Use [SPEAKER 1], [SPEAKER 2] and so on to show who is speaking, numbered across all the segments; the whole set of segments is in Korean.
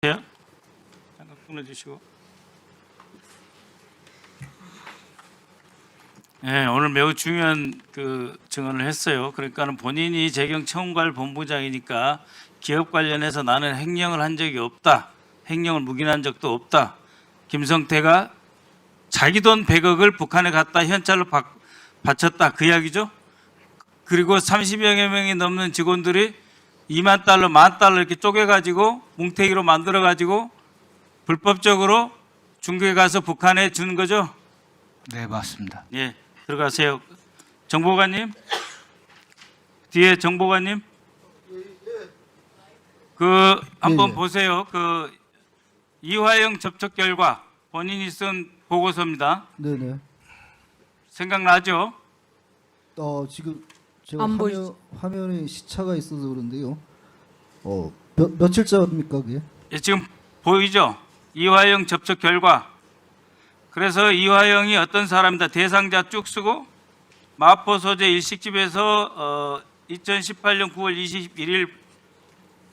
[SPEAKER 1] 잠깐 끊어주시고. 네, 오늘 매우 중요한 증언을 했어요. 그러니까는 본인이 재경청구할 본부장이니까 기업 관련해서 나는 횡령을 한 적이 없다. 횡령을 묵인한 적도 없다. 김성태가 자기 돈 100억을 북한에 갖다 현찰로 바쳤다. 그 이야기죠. 그리고 30여 명이 넘는 직원들이 2만 달러, 10,000달러 이렇게 쪼개가지고 뭉태기로 만들어가지고 불법적으로 중국에 가서 북한에 준 거죠.
[SPEAKER 2] 네, 맞습니다.
[SPEAKER 1] 예, 들어가세요. 정보관님, 뒤에 정보관님, 한번 보세요. 이화영 접촉 결과 본인이 쓴 보고서입니다.
[SPEAKER 3] 네네.
[SPEAKER 1] 생각나죠?
[SPEAKER 3] 지금 제가
[SPEAKER 4] 안 보이죠?
[SPEAKER 3] 화면에 시차가 있어서 그런데요. 며칠째입니까 그게?
[SPEAKER 1] 예, 지금 보이죠? 이화영 접촉 결과. 그래서 이화영이 어떤 사람이다. 대상자 쭉 쓰고 마포 소재 일식집에서 2018년 9월 21일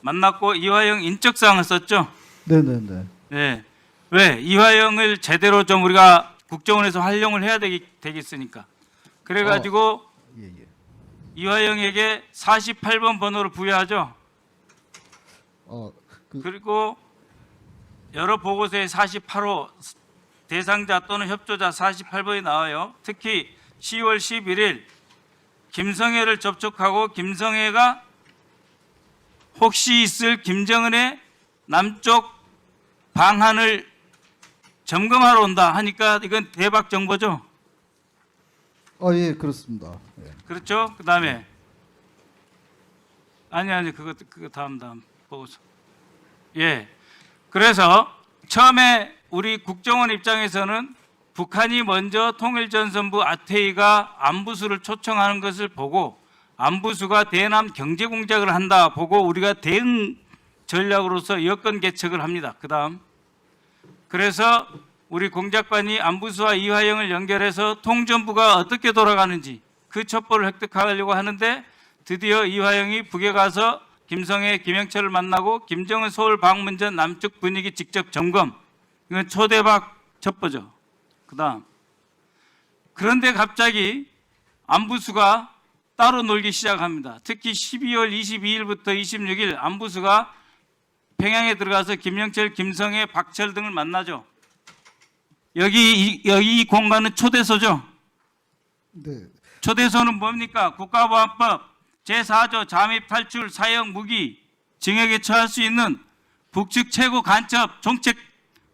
[SPEAKER 1] 만났고 이화영 인적사항을 썼죠.
[SPEAKER 3] 네네네.
[SPEAKER 1] 네. 왜? 이화영을 제대로 좀 우리가 국정원에서 활용을 해야 되겠으니까. 그래가지고
[SPEAKER 3] 예.
[SPEAKER 1] 이화영에게 48번 번호를 부여하죠. 그리고 여러 보고서에 48호 대상자 또는 협조자 48번이 나와요. 특히 10월 11일 김성애를 접촉하고 김성애가 혹시 있을 김정은의 남쪽 방한을 점검하러 온다 하니까 이건 대박 정보죠.
[SPEAKER 3] 예, 그렇습니다. 예.
[SPEAKER 1] 그렇죠? 그다음에 아니 그거 다음 보고서. 예. 그래서 처음에 우리 국정원 입장에서는 북한이 먼저 통일전선부 아태이가 안부수를 초청하는 것을 보고 안부수가 대남 경제 공작을 한다 보고 우리가 대응 전략으로서 여건 개척을 합니다. 그다음 그래서 우리 공작반이 안부수와 이화영을 연결해서 통전부가 어떻게 돌아가는지 그 첩보를 획득하려고 하는데 드디어 이화영이 북에 가서 김성애, 김영철을 만나고 김정은 서울 방문 전 남측 분위기 직접 점검. 이건 초대박 첩보죠. 그다음 그런데 갑자기 안부수가 따로 놀기 시작합니다. 특히 12월 22일부터 26일 안부수가 평양에 들어가서 김영철, 김성애, 박철 등을 만나죠. 여기 이 공간은 초대소죠.
[SPEAKER 3] 네.
[SPEAKER 1] 초대소는 뭡니까? 국가보안법 제4조 잠입, 탈출, 사형, 무기, 징역에 처할 수 있는 북측 최고 간첩, 종책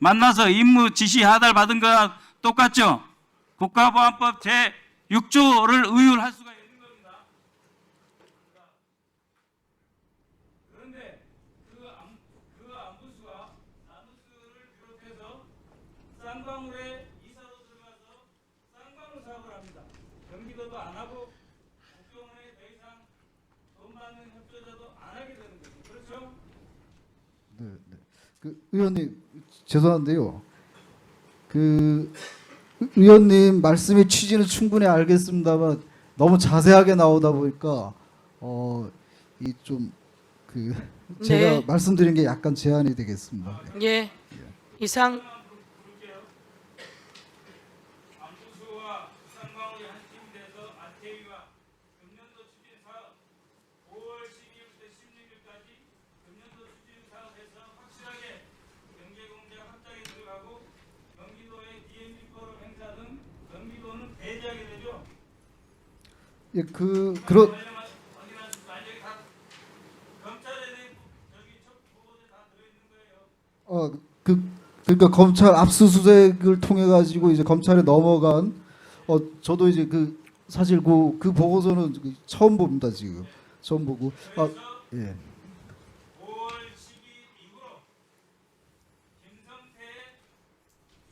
[SPEAKER 1] 만나서 임무 지시 하달 받은 거랑 똑같죠? 국가보안법 제6조를 의율할 수가 있는 겁니다. 그런데 안부수가 안부수를 비롯해서 쌍방울에 이사로 들어가서 쌍방울 사업을 합니다. 경기도도 안 하고 국정원에 더 이상 돈 받는 협조자도 안 하게 되는 거죠. 그렇죠?
[SPEAKER 3] 네. 의원님 죄송한데요. 의원님 말씀의 취지는 충분히 알겠습니다만 너무 자세하게 나오다 보니까 제가
[SPEAKER 4] 네.
[SPEAKER 3] 말씀드린 게 약간 제한이 되겠습니다.
[SPEAKER 4] 예. 이상
[SPEAKER 1] 안부수와 쌍방울이 한 팀이 돼서 아태위와 금년도 추진 사업 5월 12일부터 16일까지 금년도 추진 사업에서 확실하게 경제 공작 확장에 들어가고 경기도의 DMZ 포럼 행사 등 경기도는 배제하게 되죠.
[SPEAKER 3] 예, 그런
[SPEAKER 1] 만약에 다 검찰에 대한 보고서에 다 들어있는 거예요.
[SPEAKER 3] 그러니까 검찰 압수수색을 통해 가지고 이제 검찰에 넘어간 저도 이제 사실 그 보고서는 처음 봅니다. 지금 처음 보고 예.
[SPEAKER 1] 5월 12일 이후로 김성태의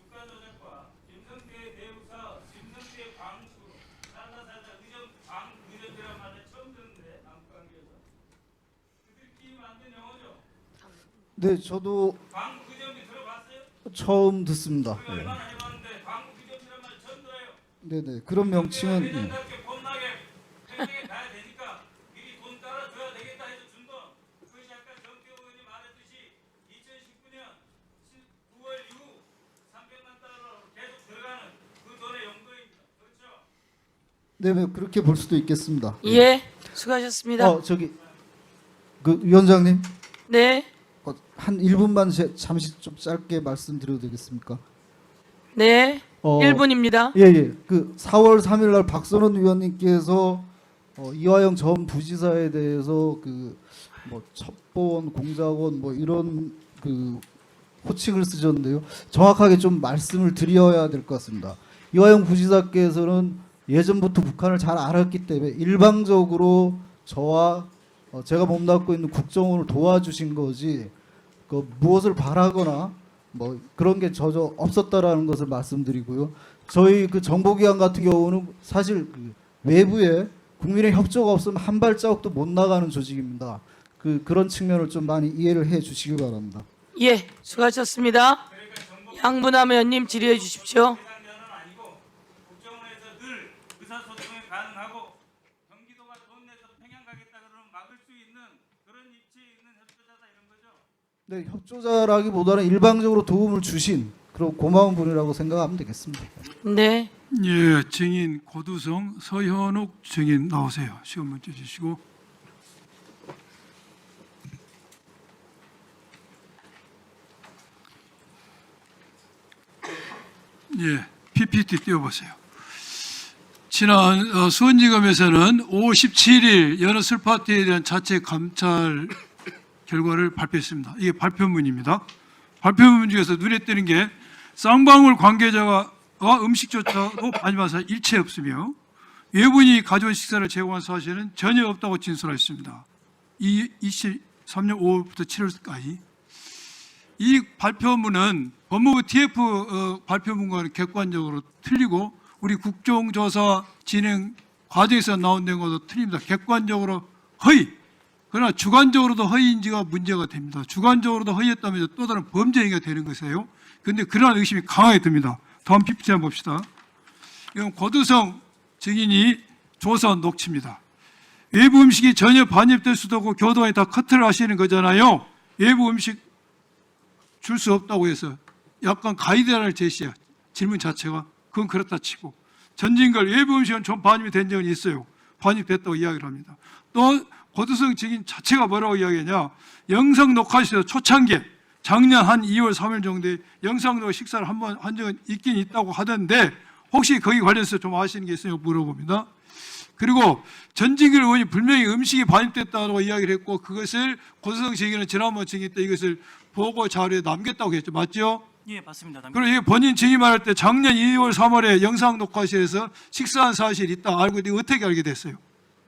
[SPEAKER 1] 주가 조작과 김성태의 대우사업, 김성태의 광수, 살다 의전 드라마를 처음 듣는데 남북관계에서 그들끼리 만든 영어죠.
[SPEAKER 3] 네, 저도
[SPEAKER 1] 광수 의전비 들어봤어요?
[SPEAKER 3] 처음 듣습니다.
[SPEAKER 1] 우리가
[SPEAKER 3] 예.
[SPEAKER 1] 얼마나 해봤는데 광수 의전 드라마를 처음 들어요.
[SPEAKER 3] 네네 그런 명칭은 예.
[SPEAKER 1] 회장답게 폼나게 행정에 가야 되니까 미리 돈 따라줘야 되겠다 해서 준 거. 그것이 아까 정태호 의원이 말했듯이 2019년
[SPEAKER 3] 네, 그렇게 볼 수도 있겠습니다.
[SPEAKER 4] 예, 수고하셨습니다.
[SPEAKER 3] 저기 그 위원장님,
[SPEAKER 4] 네,
[SPEAKER 3] 한 1분만 잠시 좀 짧게 말씀드려도 되겠습니까?
[SPEAKER 4] 네, 1분입니다.
[SPEAKER 3] 예. 그 4월 3일 날 박선원 위원님께서 이화영 전 부지사에 대해서 그 뭐 첩보원, 공작원 뭐 이런 그 호칭을 쓰셨는데요. 정확하게 좀 말씀을 드려야 될 것 같습니다. 이화영 부지사께서는 예전부터 북한을 잘 알았기 때문에 일방적으로 저와 제가 몸담고 있는 국정원을 도와주신 거지 그 무엇을 바라거나 뭐 그런 게 전혀 없었다라는 것을 말씀드리고요. 저희 그 정보기관 같은 경우는 사실 그 외부에 국민의 협조가 없으면 한 발자국도 못 나가는 조직입니다. 그런 측면을 좀 많이 이해를 해 주시기 바랍니다.
[SPEAKER 4] 예, 수고하셨습니다. 양분남 의원님 질의해 주십시오.
[SPEAKER 1] 대상자는 아니고 국정원에서 늘 의사소통이 가능하고 경기도가 돈 내서 평양 가겠다 그러면 막을 수 있는 그런 위치에 있는 협조자다 이런 거죠.
[SPEAKER 3] 네, 협조자라기보다는 일방적으로 도움을 주신 그런 고마운 분이라고 생각하면 되겠습니다.
[SPEAKER 4] 네,
[SPEAKER 5] 예, 증인 고두성 서현욱 증인 나오세요. 시간 문제 주시고. 예, PPT 띄워보세요. 지난 수원지검에서는 5월 17일 여느 술파티에 대한 자체 감찰 결과를 발표했습니다. 이게 발표문입니다. 발표문 중에서 눈에 띄는 게 쌍방울 관계자가 음식조차도 반입한 사실 일체 없으며 외부인이 가져온 식사를 제공한 사실은 전혀 없다고 진술하였습니다. 23년 5월부터 7월까지. 이 발표문은 법무부 TF 발표문과는 객관적으로 틀리고 우리 국정조사 진행 과정에서 나온 내용과도 틀립니다. 객관적으로 허위, 그러나 주관적으로도 허위인지가 문제가 됩니다. 주관적으로도 허위했다면 또 다른 범죄 행위가 되는 것이에요. 그런데 그러한 의심이 강하게 듭니다. 다음 PPT 한번 봅시다. 이건 고두성 증인이 조사한 녹취입니다. 외부 음식이 전혀 반입될 수도 없고 교도관이 다 커트를 하시는 거잖아요. 외부 음식 줄 수 없다고 해서 약간 가이드라인을 제시해요. 질문 자체가. 그건 그렇다 치고. 전진걸 외부 음식은 좀 반입이 된 적은 있어요. 반입됐다고 이야기를 합니다. 또 고두성 증인 자체가 뭐라고 이야기하냐. 영상 녹화실에서 초창기에 작년 한 2월 3일 정도에 영상 녹화 식사를 한번 한 적은 있긴 있다고 하던데 혹시 거기 관련해서 좀 아시는 게 있으면 물어봅니다. 그리고 전진길 의원이 분명히 음식이 반입됐다고 이야기를 했고 그것을 고두성 증인은 지난번 증인 때 이것을 보고 자료에 남겼다고 했죠. 맞죠?
[SPEAKER 6] 예, 맞습니다.
[SPEAKER 5] 그리고 이게 본인 증인 말할 때 작년 2월 3월에 영상 녹화실에서 식사한 사실이 있다 알고 있는데 어떻게 알게 됐어요?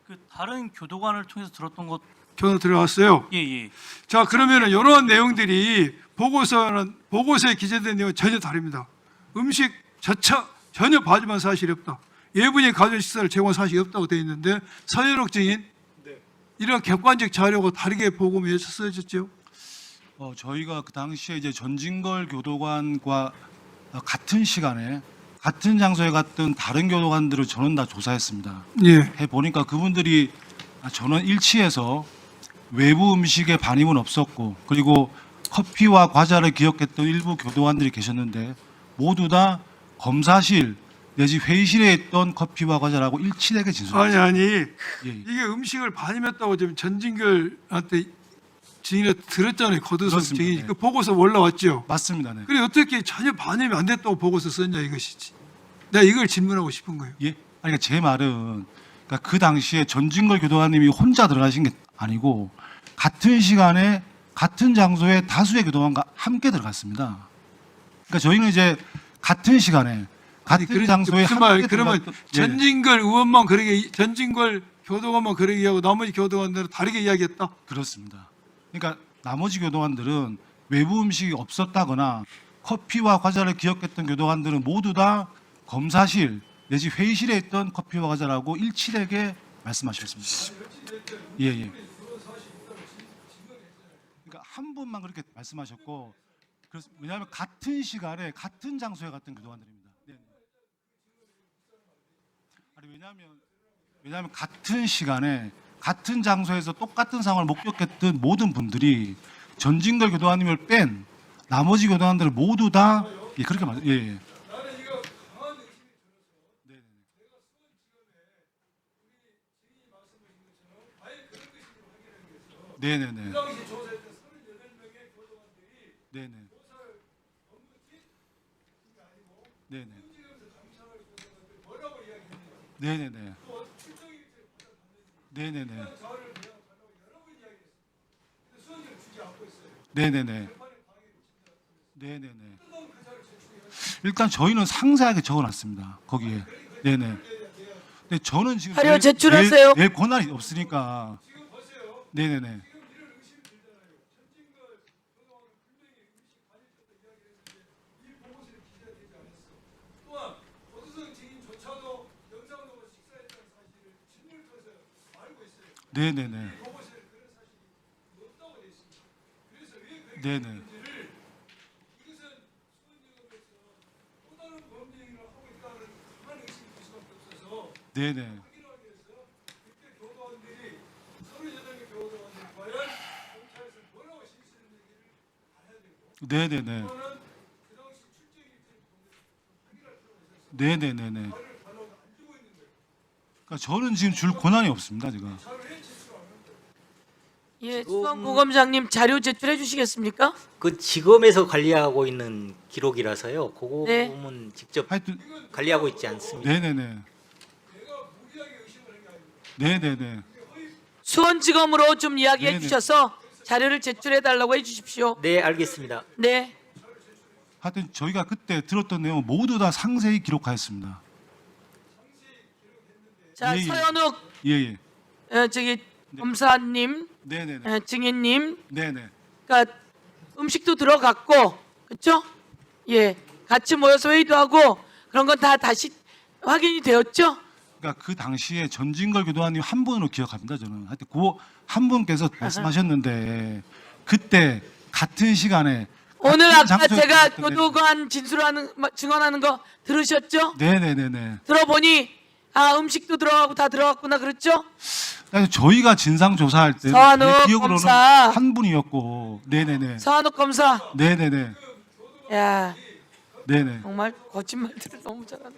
[SPEAKER 6] 그 다른 교도관을 통해서 들었던 것.
[SPEAKER 5] 전화 들어왔어요.
[SPEAKER 6] 예.
[SPEAKER 5] 자, 그러면은 이러한 내용들이 보고서에 기재된 내용은 전혀 다릅니다. 음식 자체 전혀 반입한 사실이 없다. 외부인이 가져온 식사를 제공한 사실이 없다고 되어 있는데 서현욱 증인 이런 객관적 자료가 다르게 보고에 써졌죠.
[SPEAKER 2] 저희가 그 당시에 이제 전진걸 교도관과 같은 시간에 같은 장소에 갔던 다른 교도관들을 저는 다 조사했습니다.
[SPEAKER 5] 예.
[SPEAKER 2] 해 보니까 그분들이 전원 일치해서 외부 음식에 반입은 없었고 그리고 커피와 과자를 기억했던 일부 교도관들이 계셨는데 모두 다 검사실 내지 회의실에 있던 커피와 과자라고 일치되게 진술했습니다.
[SPEAKER 5] 아니
[SPEAKER 2] 예.
[SPEAKER 5] 이게 음식을 반입했다고 지금 전진결한테 증인을 들었잖아요. 고두성
[SPEAKER 2] 그렇습니다.
[SPEAKER 5] 증인이
[SPEAKER 2] 네.
[SPEAKER 5] 그 보고서 올라왔죠.
[SPEAKER 2] 맞습니다. 네.
[SPEAKER 5] 그래 어떻게 전혀 반입이 안 됐다고 보고서 썼냐 이것이지. 내가 이걸 질문하고 싶은 거예요.
[SPEAKER 2] 예? 그러니까 제 말은 그러니까 그 당시에 전진걸 교도관님이 혼자 들어가신 게 아니고 같은 시간에 같은 장소에 다수의 교도관과 함께 들어갔습니다. 그러니까 저희는 이제 같은 시간에 같은 장소에
[SPEAKER 5] 무슨 말?
[SPEAKER 2] 함께
[SPEAKER 5] 그러면
[SPEAKER 2] 들어갔던- 예.
[SPEAKER 5] 전진걸 의원만 그러게 전진걸 교도관만 그러게 이야기하고 나머지 교도관들은 다르게 이야기했다.
[SPEAKER 2] 그렇습니다. 그러니까 나머지 교도관들은 외부 음식이 없었다거나 커피와 과자를 기억했던 교도관들은 모두 다 검사실 내지 회의실에 있던 커피와 과자라고 일치되게 말씀하셨습니다. 예. 그러니까 한 분만 그렇게 말씀하셨고, 왜냐하면 같은 시간에 같은 장소에 갔던 교도관들입니다. 네. 아니 왜냐하면 같은 시간에 같은 장소에서 똑같은 상황을 목격했던 모든 분들이 전진걸 교도관님을 뺀 나머지 교도관들을 모두 다 그렇게 말. 예. 네네네. 네네. 네네. 네네네. 네네네. 네네네. 네네네. 일단 저희는 상세하게 적어놨습니다. 거기에. 네네. 근데 저는 지금
[SPEAKER 4] 자료 제출하세요.
[SPEAKER 2] 낼 권한이 없으니까. 네네네. 네네네. 네네. 네네. 네네네. 네네네네. 그러니까 저는 지금 줄 권한이 없습니다, 제가.
[SPEAKER 4] 예, 수원고검장님 자료 제출해 주시겠습니까?
[SPEAKER 7] 그 지검에서 관리하고 있는 기록이라서요. 그거
[SPEAKER 4] 네.
[SPEAKER 7] 보면 직접
[SPEAKER 2] 하여튼
[SPEAKER 7] 관리하고 있지 않습니다.
[SPEAKER 2] 네네네. 네네네.
[SPEAKER 4] 수원지검으로 좀 이야기해
[SPEAKER 2] 네네.
[SPEAKER 4] 주셔서 자료를 제출해 달라고 해 주십시오.
[SPEAKER 7] 네, 알겠습니다.
[SPEAKER 4] 네.
[SPEAKER 2] 하여튼 저희가 그때 들었던 내용 모두 다 상세히 기록하였습니다.
[SPEAKER 4] 자,
[SPEAKER 2] 예, 예.
[SPEAKER 4] 서현욱
[SPEAKER 2] 예예.
[SPEAKER 4] 저기 검사님,
[SPEAKER 2] 네네네.
[SPEAKER 4] 증인님,
[SPEAKER 2] 네네.
[SPEAKER 4] 그러니까 음식도 들어갔고, 그렇죠? 예, 같이 모여서 회의도 하고 그런 건 다 다시 확인이 되었죠?
[SPEAKER 2] 그러니까 그 당시에 전진걸 교도관님 한 분으로 기억합니다. 저는 하여튼 그 한 분께서 말씀하셨는데 그때 같은 시간에
[SPEAKER 4] 오늘
[SPEAKER 2] 같은
[SPEAKER 4] 아까
[SPEAKER 2] 장소에
[SPEAKER 4] 제가
[SPEAKER 2] 있었던
[SPEAKER 4] 교도관 진술하는 증언하는 거 들으셨죠?
[SPEAKER 2] 네네네네.
[SPEAKER 4] 들어보니 아 음식도 들어가고 다 들어갔구나 그랬죠?
[SPEAKER 2] 그래서 저희가 진상 조사할 때
[SPEAKER 4] 서한욱
[SPEAKER 2] 제 기억으로는
[SPEAKER 4] 검사.
[SPEAKER 2] 한 분이었고, 네네네.
[SPEAKER 4] 서한욱 검사,
[SPEAKER 2] 네네네.
[SPEAKER 4] 야
[SPEAKER 2] 네네.
[SPEAKER 4] 정말 거짓말들을 너무 잘하네.